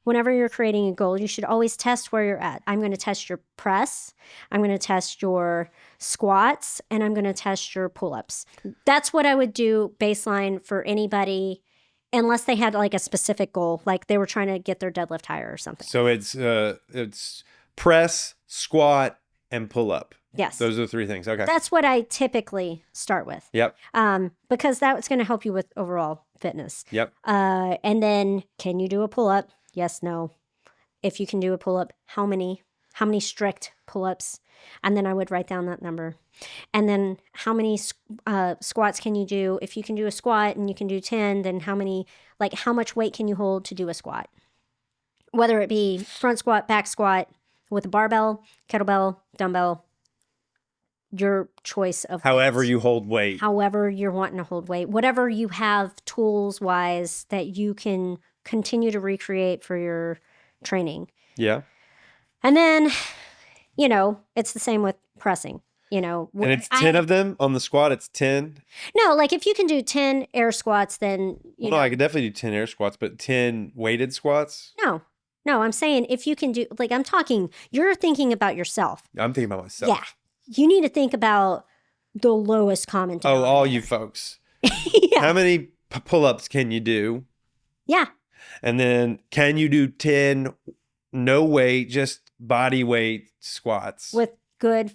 whenever you're creating a goal, you should always test where you're at. I'm going to test your press. I'm going to test your squats, and I'm going to test your pull-ups. That's what I would do baseline for anybody, unless they had like a specific goal, like they were trying to get their deadlift higher or something. So it's press, squat, and pull up. Yes. Those are the three things. Okay. That's what I typically start with. Yep. Because that's going to help you with overall fitness. Yep. And then, can you do a pull-up? Yes, no. If you can do a pull-up, how many strict pull-ups? And then I would write down that number. And then how many squats can you do? If you can do a squat and you can do 10, then how much weight can you hold to do a squat? Whether it be front squat, back squat, with a barbell, kettlebell, dumbbell, your choice of however weights. You hold weight. However you're wanting to hold weight. Whatever you have tools-wise that you can continue to recreate for your training. Yeah. And then, it's the same with pressing. And it's 10 of them on the squat. It's 10. No, like if you can do 10 air squats, then No, I could definitely do 10 air squats, but 10 weighted squats. No, I'm saying if you can do, you're thinking about yourself. I'm thinking about myself. Yeah, you need to think about the lowest common denominator. Oh, all you folks. Yeah. How many pull-ups can you do? Yeah. And then can you do 10 no weight, just body weight squats? With good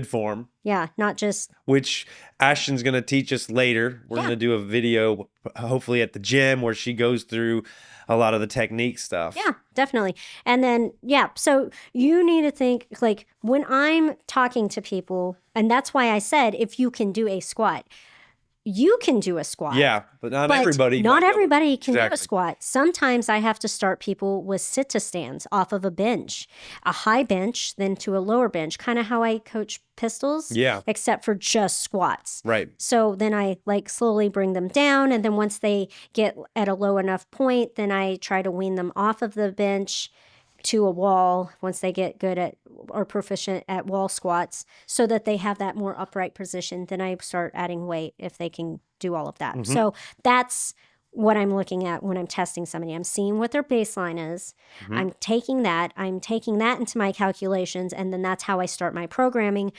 form. Yeah, not just... Which Ashtyn's going to teach us later. We're going to do a video, hopefully at the gym, where she goes through a lot of the technique stuff. Yeah, definitely. And then, so you need to think, like, when I'm talking to people, and that's why I said, if you can do a squat, you can do a squat. Yeah, but not everybody. Not everybody can do a squat. Sometimes I have to start people with sit-to-stands off of a bench, a high bench, then to a lower bench, kind of how I coach pistols. Yeah. Except for just squats. Right. So then I slowly bring them down, and then once they get at a low enough point, then I try to wean them off of the bench to a wall once they get good at or proficient at wall squats, so that they have that more upright position. Then I start adding weight if they can do all of that. Mm-hmm. So that's what I'm looking at when I'm testing somebody. I'm seeing what their baseline is. Mm-hmm. I'm taking that into my calculations, and then that's how I start my programming,